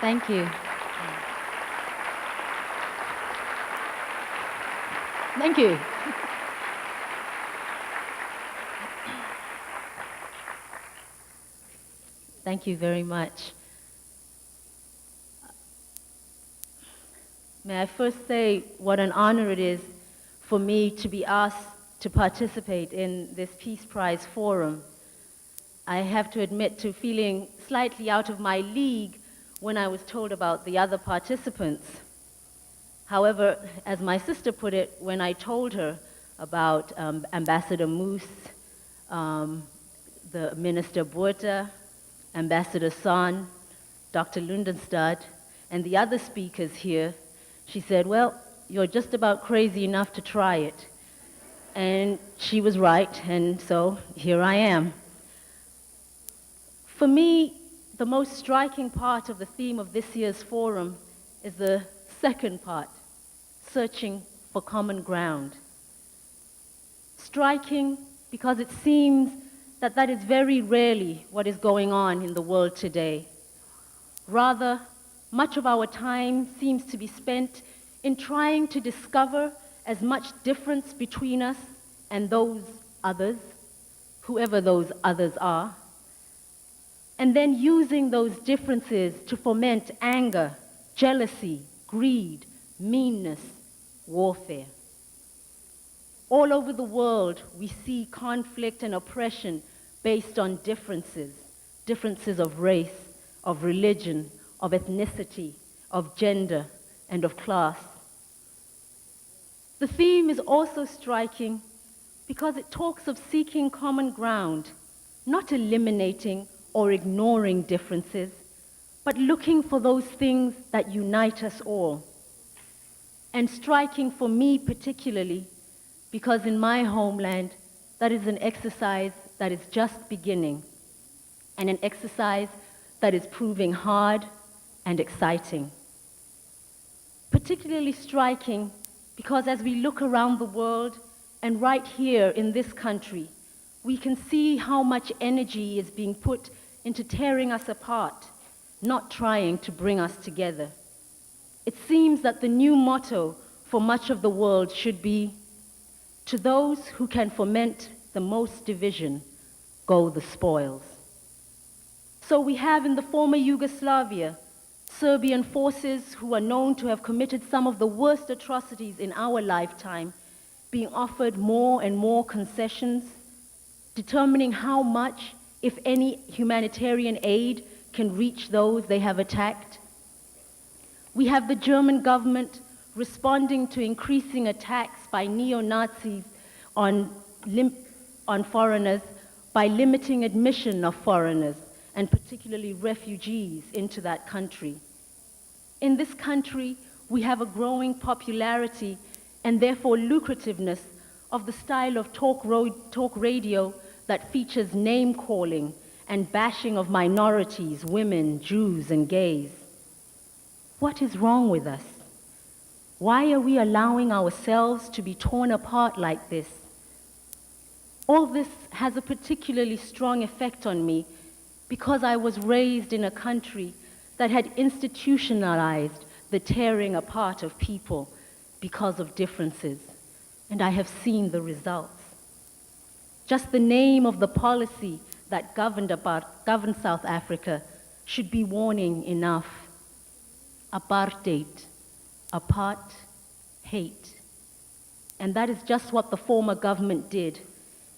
Thank you. Thank you. Thank you very much. May I first say what an honor it is for me to be asked to participate in this Peace Prize Forum. I have to admit to feeling slightly out of my league when I was told about the other participants. However, as my sister put it, when I told her about Ambassador Moose, the Minister Buerta, Ambassador San, Dr. Lundenstad, and the other speakers here, she said, well, you're just about crazy enough to try it. And she was right, and so here I am. For me, the most striking part of the theme of this year's forum is the second part, searching for common ground. Striking because it seems that that is very rarely what is going on in the world today. Rather, much of our time seems to be spent in trying to discover as much difference between us and those others, whoever those others are, and then using those differences to foment anger, jealousy, greed, meanness, warfare. All over the world, we see conflict and oppression based on differences, differences of race, of religion, of ethnicity, of gender, and of class. The theme is also striking because it talks of seeking common ground, not eliminating or ignoring differences, but looking for those things that unite us all. And striking for me particularly, because in my homeland, that is an exercise that is just beginning, and an exercise that is proving hard and exciting. Particularly striking because as we look around the world and right here in this country, we can see how much energy is being put into tearing us apart, not trying to bring us together. It seems that the new motto for much of the world should be, to those who can foment the most division, go the spoils. So we have in the former Yugoslavia, Serbian forces who are known to have committed some of the worst atrocities in our lifetime, being offered more and more concessions, determining how much, if any, humanitarian aid can reach those they have attacked. We have the German government responding to increasing attacks by neo-Nazis on foreigners by limiting admission of foreigners, and particularly refugees, into that country. In this country, we have a growing popularity and therefore lucrativeness of the style of talk radio that features name-calling and bashing of minorities, women, Jews, and gays. What is wrong with us? Why are we allowing ourselves to be torn apart like this? All this has a particularly strong effect on me because I was raised in a country that had institutionalized the tearing apart of people because of differences, and I have seen the results. Just the name of the policy that governed South Africa should be warning enough. Apartheid, apart, hate. And that is just what the former government did.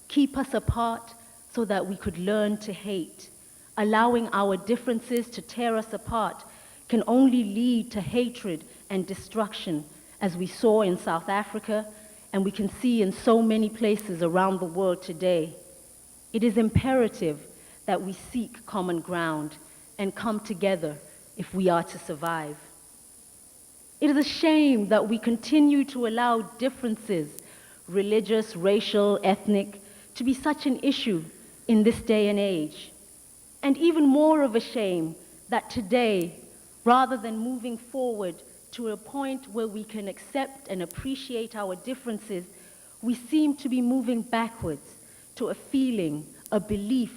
Keep us apart so that we could learn to hate. Allowing our differences to tear us apart can only lead to hatred and destruction, as we saw in South Africa and we can see in so many places around the world today. It is imperative that we seek common ground and come together if we are to survive. It is a shame that we continue to allow differences, religious, racial, ethnic, to be such an issue in this day and age. And even more of a shame that today, rather than moving forward to a point where we can accept and appreciate our differences, we seem to be moving backwards to a feeling, a belief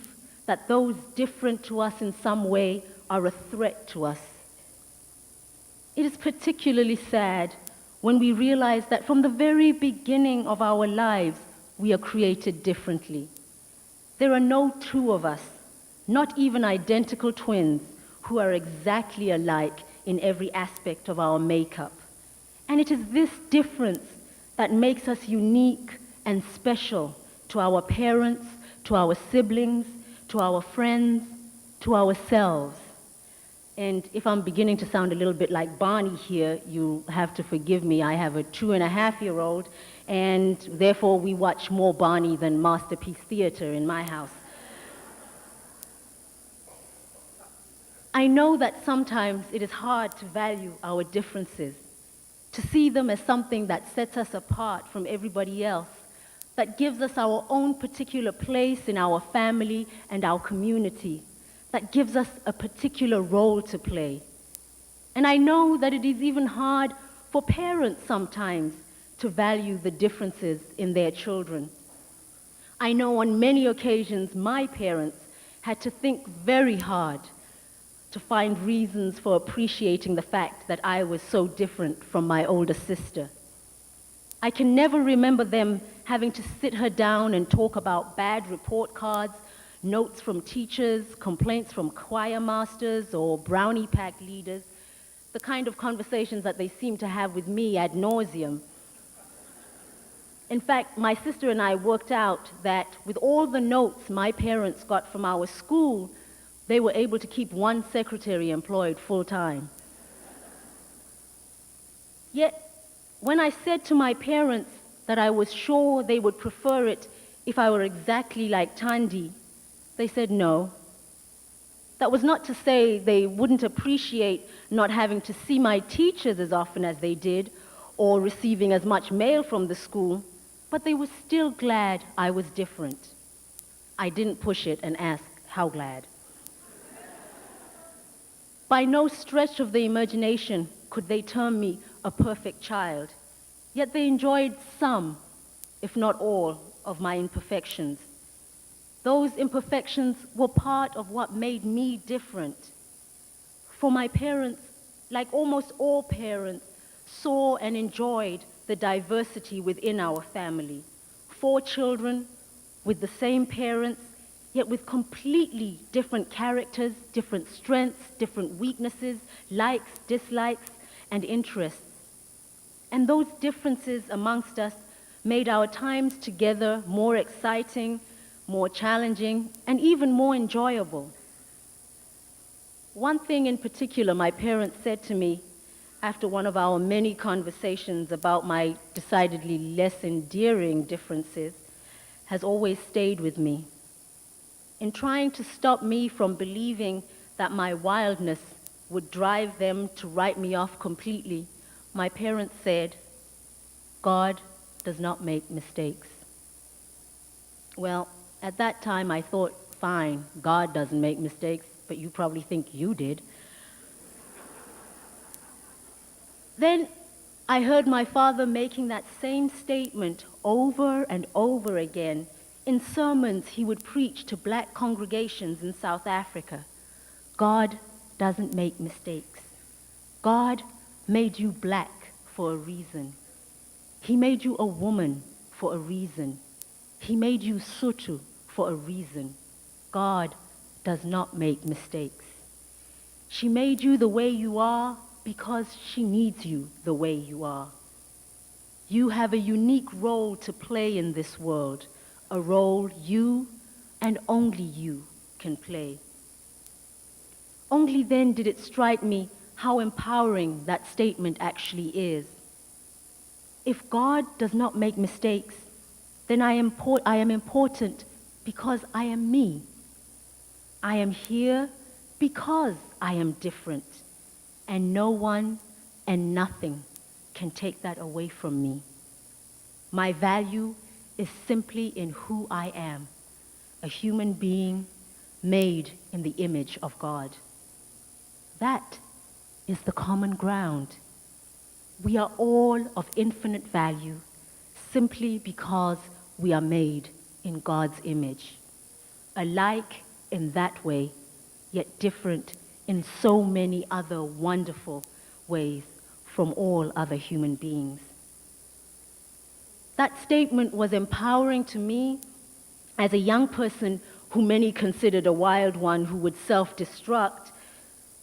that those different to us in some way are a threat to us. It is particularly sad when we realize that from the very beginning of our lives, we are created differently. There are no two of us, not even identical twins, who are exactly alike in every aspect of our makeup. And it is this difference that makes us unique and special to our parents, to our siblings, to our friends, to ourselves. And if I'm beginning to sound a little bit like Barney here, you have to forgive me. I have a 2.5-year-old, and therefore we watch more Barney than Masterpiece Theater in my house. I know that sometimes it is hard to value our differences, to see them as something that sets us apart from everybody else, that gives us our own particular place in our family and our community, that gives us a particular role to play. And I know that it is even hard for parents sometimes to value the differences in their children. I know on many occasions my parents had to think very hard to find reasons for appreciating the fact that I was so different from my older sister. I can never remember them having to sit her down and talk about bad report cards, notes from teachers, complaints from choir masters or brownie pack leaders, the kind of conversations that they seem to have with me ad nauseum. In fact, my sister and I worked out that with all the notes my parents got from our school, they were able to keep one secretary employed full-time. Yet, when I said to my parents that I was sure they would prefer it if I were exactly like Thandi, they said no. That was not to say they wouldn't appreciate not having to see my teachers as often as they did, or receiving as much mail from the school, but they were still glad I was different. I didn't push it and ask how glad. By no stretch of the imagination could they term me a perfect child, yet they enjoyed some, if not all, of my imperfections. Those imperfections were part of what made me different. For my parents, like almost all parents, saw and enjoyed the diversity within our family. 4 children with the same parents, yet with completely different characters, different strengths, different weaknesses, likes, dislikes, and interests. And those differences amongst us made our times together more exciting, more challenging, and even more enjoyable. One thing in particular my parents said to me after one of our many conversations about my decidedly less endearing differences has always stayed with me. In trying to stop me from believing that my wildness would drive them to write me off completely, my parents said, "God does not make mistakes." Well, at that time I thought, fine, God doesn't make mistakes, but you probably think you did. Then I heard my father making that same statement over and over again in sermons he would preach to black congregations in South Africa. God doesn't make mistakes. God made you black for a reason. He made you a woman for a reason. He made you Tutu for a reason. God does not make mistakes. She made you the way you are because she needs you the way you are. You have a unique role to play in this world, a role you and only you can play. Only then did it strike me how empowering that statement actually is. If God does not make mistakes, then I am important because I am me. I am here because I am different, and no one and nothing can take that away from me. My value is simply in who I am, a human being made in the image of God. That is the common ground. We are all of infinite value simply because we are made in God's image, alike in that way, yet different in so many other wonderful, ways from all other human beings. That statement was empowering to me as a young person who many considered a wild one who would self-destruct,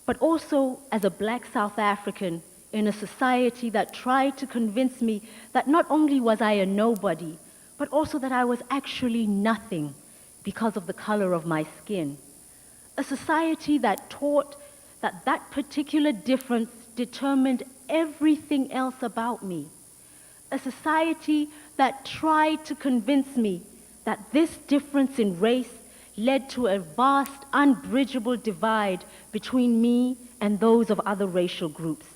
but also as a Black South African in a society that tried to convince me that not only was I a nobody, but also that I was actually nothing because of the color of my skin. A society that taught that that particular difference determined everything else about me. A society that tried to convince me that this difference in race led to a vast, unbridgeable divide between me and those of other racial groups.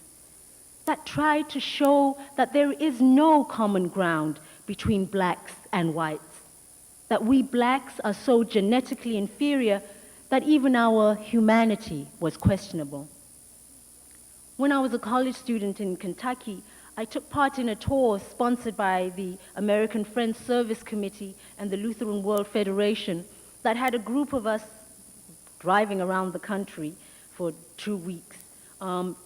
That tried to show that there is no common ground between blacks and whites. That we blacks are so genetically inferior that even our humanity was questionable. When I was a college student in Kentucky, I took part in a tour sponsored by the American Friends Service Committee and the Lutheran World Federation that had a group of us driving around the country for 2 weeks,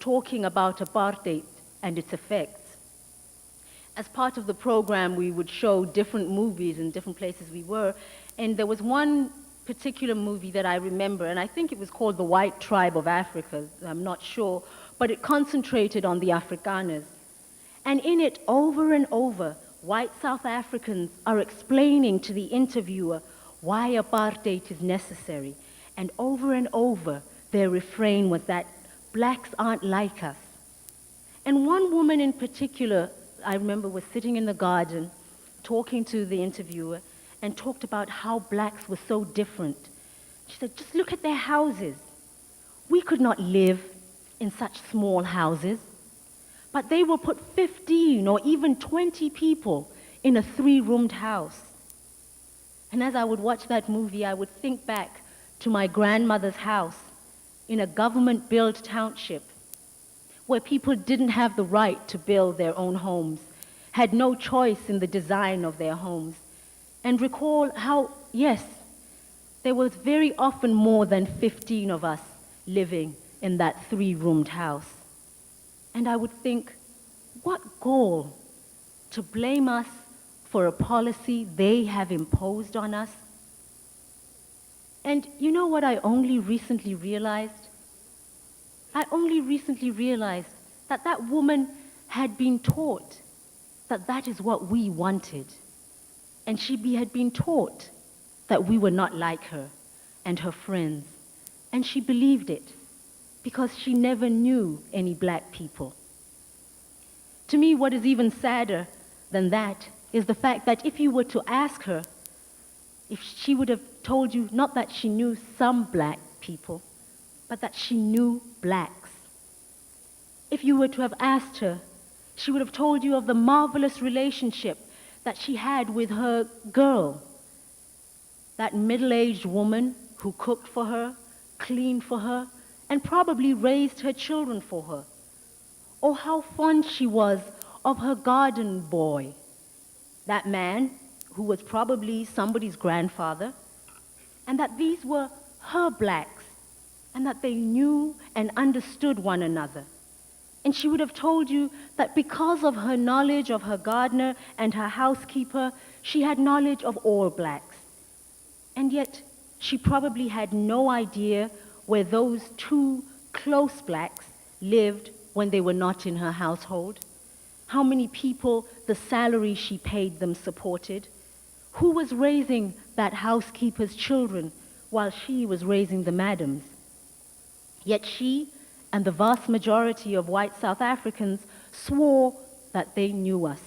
talking about apartheid and its effects. As part of the program, we would show different movies in different places we were, and there was one particular movie that I remember, and I think it was called The White Tribe of Africa, I'm not sure, but it concentrated on the Afrikaners. And in it, over and over, white South Africans are explaining to the interviewer why apartheid is necessary. And over, their refrain was that blacks aren't like us. And one woman in particular, I remember, was sitting in the garden talking to the interviewer and talked about how blacks were so different. She said, just look at their houses. We could not live in such small houses. But they will put 15 or even 20 people in a 3-roomed house. And as I would watch that movie, I would think back to my grandmother's house in a government-built township where people didn't have the right to build their own homes, had no choice in the design of their homes, and recall how, yes, there was very often more than 15 of us living in that 3-roomed house. And I would think, what gall to blame us for a policy they have imposed on us? And you know what I only recently realized? I only recently realized that that woman had been taught that that is what we wanted. And she had been taught that we were not like her and her friends. And she believed it, because she never knew any black people. To me, what is even sadder than that is the fact that if you were to ask her, if she would have told you not that she knew some black people, but that she knew blacks. If you were to have asked her, she would have told you of the marvelous relationship that she had with her girl, that middle-aged woman who cooked for her, cleaned for her, and probably raised her children for her. Or how fond she was of her garden boy, that man who was probably somebody's grandfather, and that these were her blacks, and that they knew and understood one another. And she would have told you that because of her knowledge of her gardener and her housekeeper, she had knowledge of all blacks. And yet, she probably had no idea where those 2 close blacks lived when they were not in her household, how many people the salary she paid them supported, who was raising that housekeeper's children while she was raising the madam's. Yet she and the vast majority of white South Africans swore that they knew us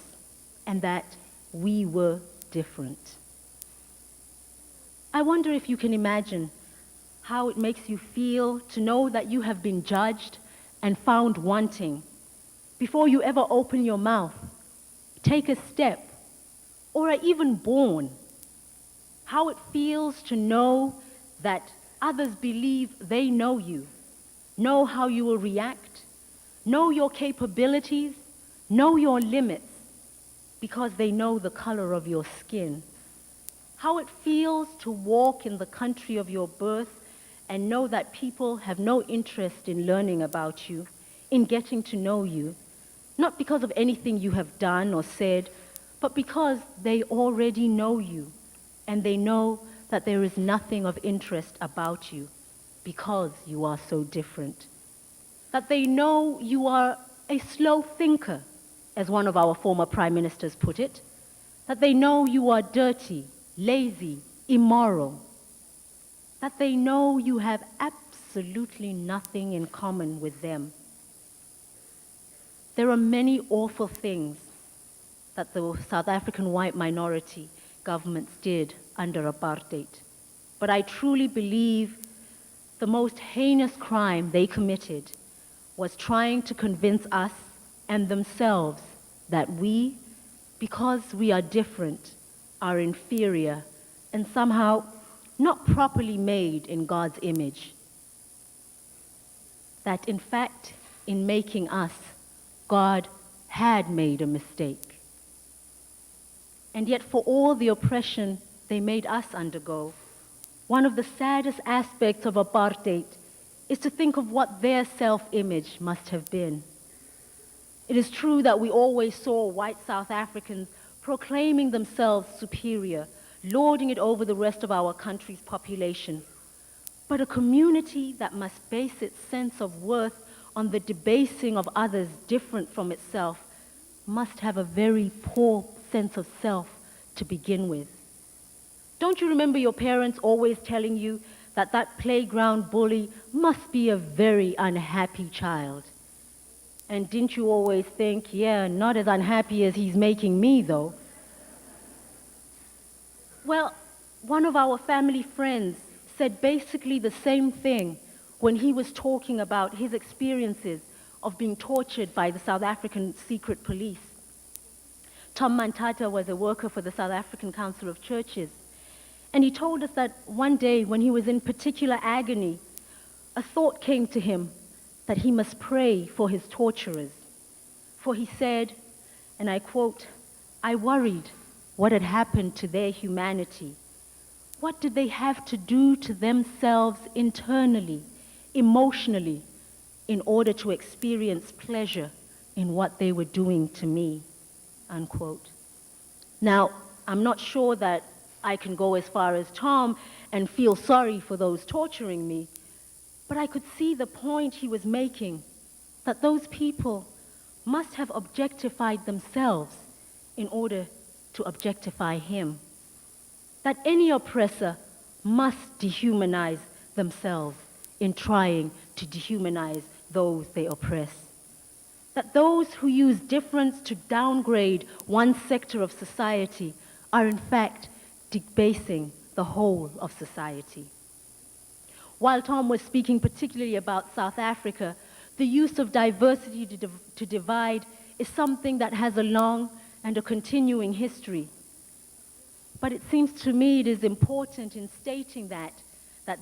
and that we were different. I wonder if you can imagine how it makes you feel to know that you have been judged and found wanting before you ever open your mouth, take a step, or are even born. How it feels to know that others believe they know you, know how you will react, know your capabilities, know your limits, because they know the color of your skin. How it feels to walk in the country of your birth and know that people have no interest in learning about you, in getting to know you, not because of anything you have done or said, but because they already know you, and they know that there is nothing of interest about you because you are so different. That they know you are a slow thinker, as one of our former prime ministers put it. That they know you are dirty, lazy, immoral. That they know you have absolutely nothing in common with them. There are many awful things that the South African white minority governments did under apartheid. But I truly believe the most heinous crime they committed was trying to convince us and themselves that we, because we are different, are inferior and somehow not properly made in God's image. That in fact, in making us, God had made a mistake. And yet for all the oppression they made us undergo, one of the saddest aspects of apartheid is to think of what their self-image must have been. It is true that we always saw white South Africans proclaiming themselves superior, lording it over the rest of our country's population. But a community that must base its sense of worth on the debasing of others different from itself must have a very poor sense of self to begin with. Don't you remember your parents always telling you that that playground bully must be a very unhappy child? And didn't you always think, yeah, not as unhappy as he's making me, though? Well, one of our family friends said basically the same thing when he was talking about his experiences of being tortured by the South African secret police. Tom Mantata was a worker for the South African Council of Churches. And he told us that one day when he was in particular agony, a thought came to him that he must pray for his torturers. For he said, and I quote, "I worried what had happened to their humanity. What did they have to do to themselves internally, emotionally, in order to experience pleasure in what they were doing to me?" Unquote. Now, I'm not sure that I can go as far as Tom and feel sorry for those torturing me, but I could see the point he was making, that those people must have objectified themselves in order to objectify him. That any oppressor must dehumanize themselves in trying to dehumanize those they oppress. That those who use difference to downgrade one sector of society are in fact debasing the whole of society. While Tom was speaking particularly about South Africa, the use of diversity to divide is something that has a long and a continuing history. But it seems to me it is important in stating that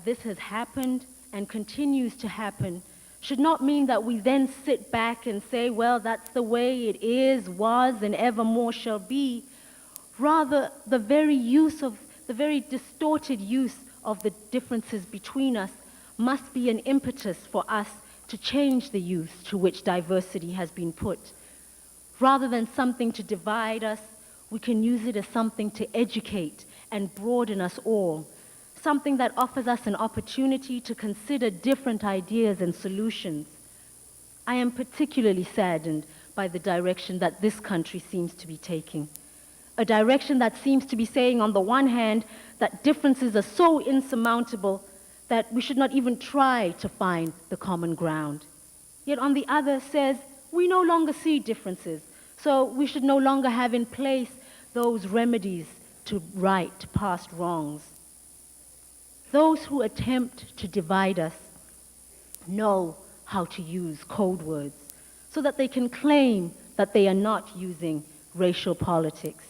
this has happened and continues to happen should not mean that we then sit back and say, well, that's the way it is, was, and evermore shall be. Rather, the very distorted use of the differences between us must be an impetus for us to change the use to which diversity has been put. Rather than something to divide us, we can use it as something to educate and broaden us all, something that offers us an opportunity to consider different ideas and solutions. I am particularly saddened by the direction that this country seems to be taking. A direction that seems to be saying, on the one hand, that differences are so insurmountable that we should not even try to find the common ground. Yet on the other says, we no longer see differences, so we should no longer have in place those remedies to right past wrongs. Those who attempt to divide us know how to use code words so that they can claim that they are not using racial politics.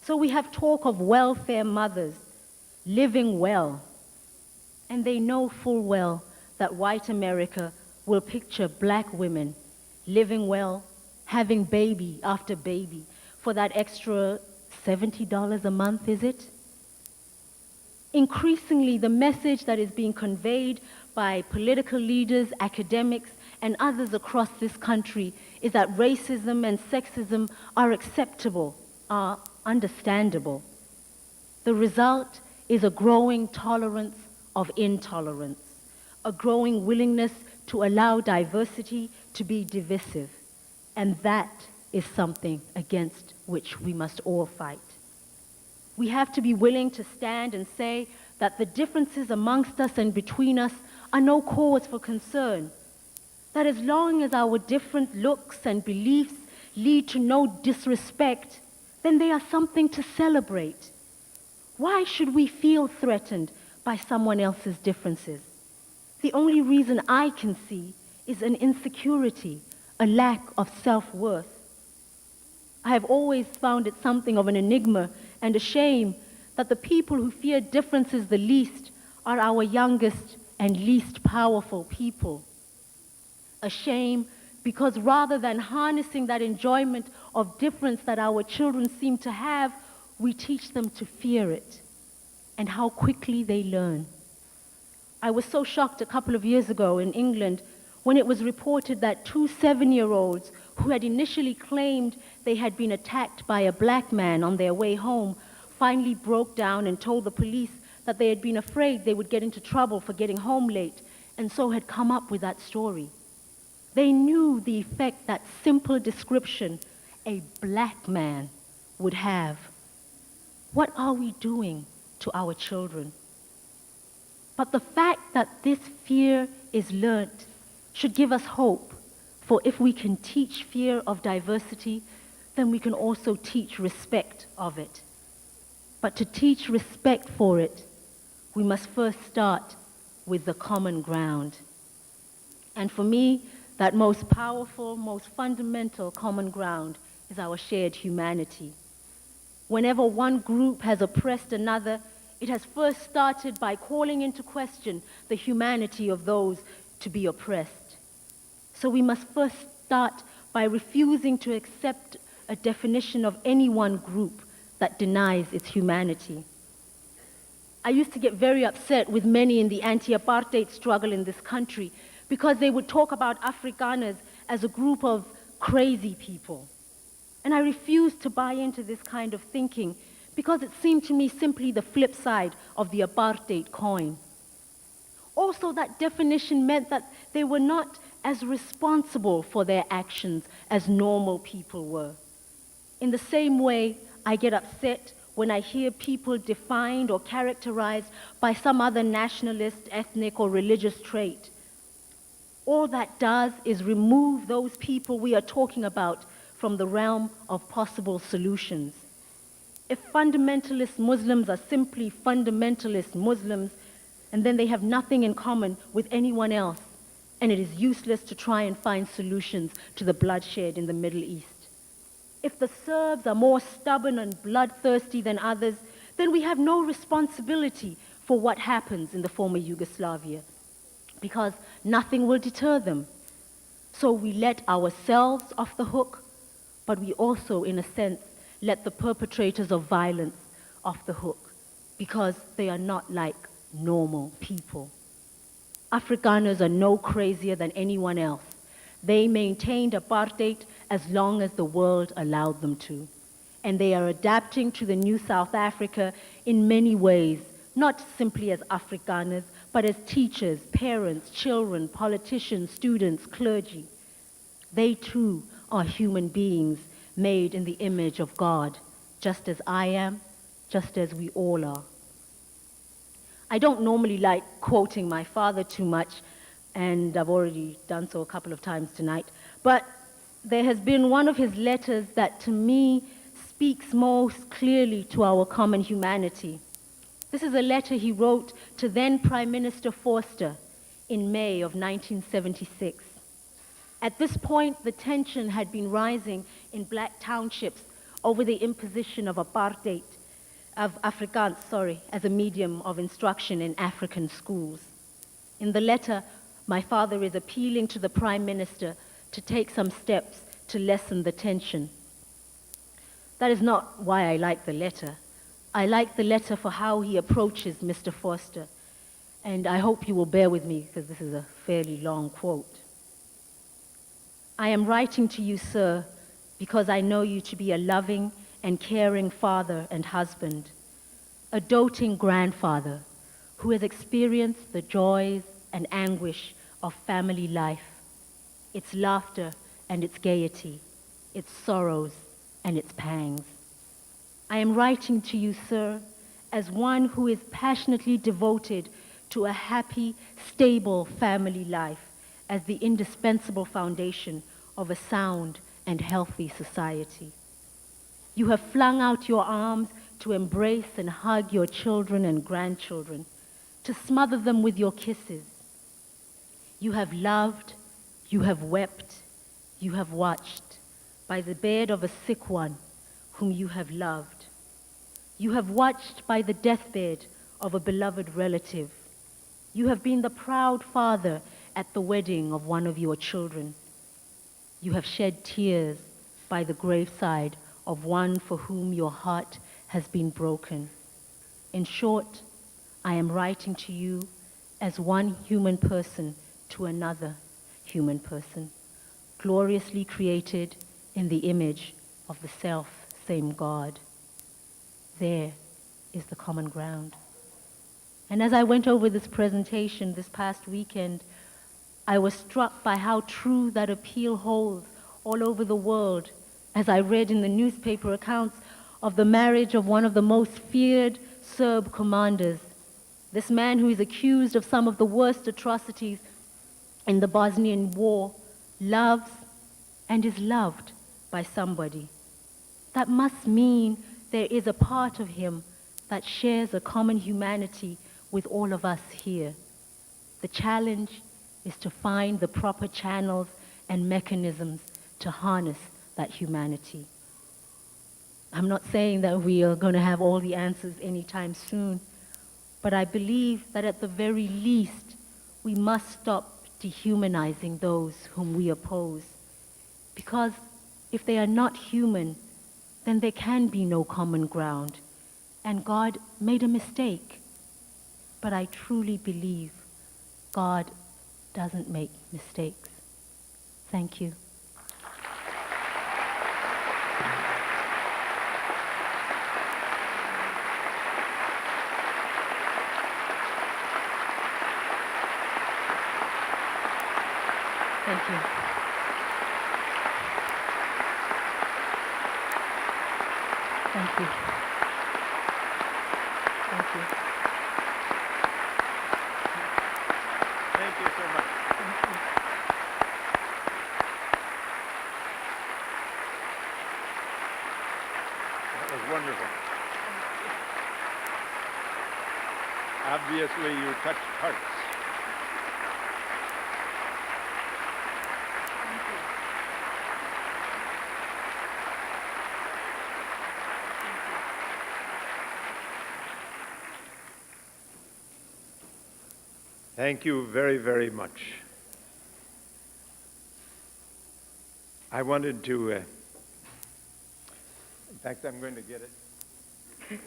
So we have talk of welfare mothers living well, and they know full well that white America will picture black women living well, having baby after baby for that extra $70 a month, is it? Increasingly, the message that is being conveyed by political leaders, academics, and others across this country is that racism and sexism are acceptable, are understandable. The result is a growing tolerance of intolerance, a growing willingness to allow diversity to be divisive, and that is something against which we must all fight. We have to be willing to stand and say that the differences amongst us and between us are no cause for concern, that as long as our different looks and beliefs lead to no disrespect, then they are something to celebrate. Why should we feel threatened by someone else's differences? The only reason I can see is an insecurity, a lack of self-worth. I have always found it something of an enigma and a shame that the people who fear differences the least are our youngest and least powerful people. A shame because rather than harnessing that enjoyment of difference that our children seem to have, we teach them to fear it, and how quickly they learn. I was so shocked a couple of years ago in England when it was reported that 2 7-year-olds who had initially claimed they had been attacked by a black man on their way home finally broke down and told the police that they had been afraid they would get into trouble for getting home late, and so had come up with that story. They knew the effect that simple description, a black man, would have. What are we doing to our children? But the fact that this fear is learnt should give us hope, for if we can teach fear of diversity, then we can also teach respect of it. But to teach respect for it, we must first start with the common ground. And for me, that most powerful, most fundamental common ground is our shared humanity. Whenever one group has oppressed another, it has first started by calling into question the humanity of those to be oppressed. So we must first start by refusing to accept a definition of any one group that denies its humanity. I used to get very upset with many in the anti-apartheid struggle in this country because they would talk about Afrikaners as a group of crazy people. And I refused to buy into this kind of thinking because it seemed to me simply the flip side of the apartheid coin. Also, that definition meant that they were not as responsible for their actions as normal people were. In the same way, I get upset when I hear people defined or characterized by some other nationalist, ethnic, or religious trait. All that does is remove those people we are talking about from the realm of possible solutions. If fundamentalist Muslims are simply fundamentalist Muslims, and then they have nothing in common with anyone else, and it is useless to try and find solutions to the bloodshed in the Middle East. If the Serbs are more stubborn and bloodthirsty than others, then we have no responsibility for what happens in the former Yugoslavia, because nothing will deter them. So we let ourselves off the hook, but we also, in a sense, let the perpetrators of violence off the hook, because they are not like normal people. Afrikaners are no crazier than anyone else. They maintained apartheid as long as the world allowed them to. And they are adapting to the new South Africa in many ways, not simply as Afrikaners, but as teachers, parents, children, politicians, students, clergy. They too are human beings made in the image of God, just as I am, just as we all are. I don't normally like quoting my father too much, and I've already done so a couple of times tonight, but there has been one of his letters that to me speaks most clearly to our common humanity. This is a letter he wrote to then Prime Minister Forster in May of 1976. At this point, the tension had been rising in black townships over the imposition of apartheid, of Afrikaans, as a medium of instruction in African schools. In the letter, my father is appealing to the Prime Minister to take some steps to lessen the tension. That is not why I like the letter. I like the letter for how he approaches Mr. Forster, and I hope you will bear with me because this is a fairly long quote. I am writing to you, sir, because I know you to be a loving and caring father and husband, a doting grandfather who has experienced the joys and anguish of family life, its laughter and its gaiety, its sorrows and its pangs. I am writing to you, sir, as one who is passionately devoted to a happy, stable family life as the indispensable foundation of a sound and healthy society. You have flung out your arms to embrace and hug your children and grandchildren, to smother them with your kisses. You have loved, you have wept, you have watched by the bed of a sick one whom you have loved. You have watched by the deathbed of a beloved relative. You have been the proud father at the wedding of one of your children. You have shed tears by the graveside of one for whom your heart has been broken. In short, I am writing to you as one human person to another human person, gloriously created in the image of the self-same God. There is the common ground. And as I went over this presentation this past weekend, I was struck by how true that appeal holds all over the world, as I read in the newspaper accounts of the marriage of one of the most feared Serb commanders, this man who is accused of some of the worst atrocities in the Bosnian War, loves and is loved by somebody. That must mean there is a part of him that shares a common humanity with all of us here. The challenge is to find the proper channels and mechanisms to harness that humanity. I'm not saying that we are going to have all the answers anytime soon, but I believe that at the very least, we must stop dehumanizing those whom we oppose. Because if they are not human, then there can be no common ground. And God made a mistake. But I truly believe God doesn't make mistakes. Thank you. Thank you. Thank you. Thank you. Thank you so much. Thank you. That was wonderful. Obviously, you touched hearts. Thank you very, very much. I wanted to, in fact, I'm going to get it.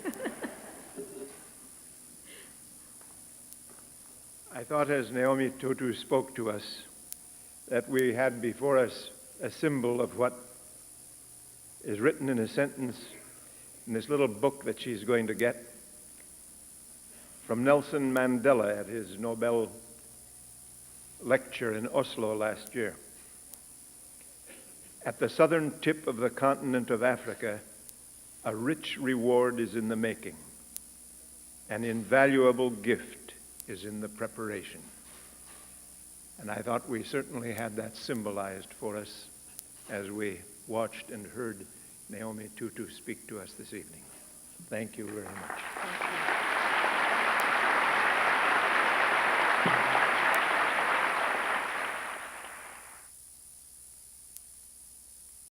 I thought as Naomi Tutu spoke to us that we had before us a symbol of what is written in a sentence in this little book that she's going to get from Nelson Mandela at his Nobel lecture in Oslo last year. At the southern tip of the continent of Africa, a rich reward is in the making. An invaluable gift is in the preparation. And I thought we certainly had that symbolized for us as we watched and heard Naomi Tutu speak to us this evening. Thank you very much. Thank you.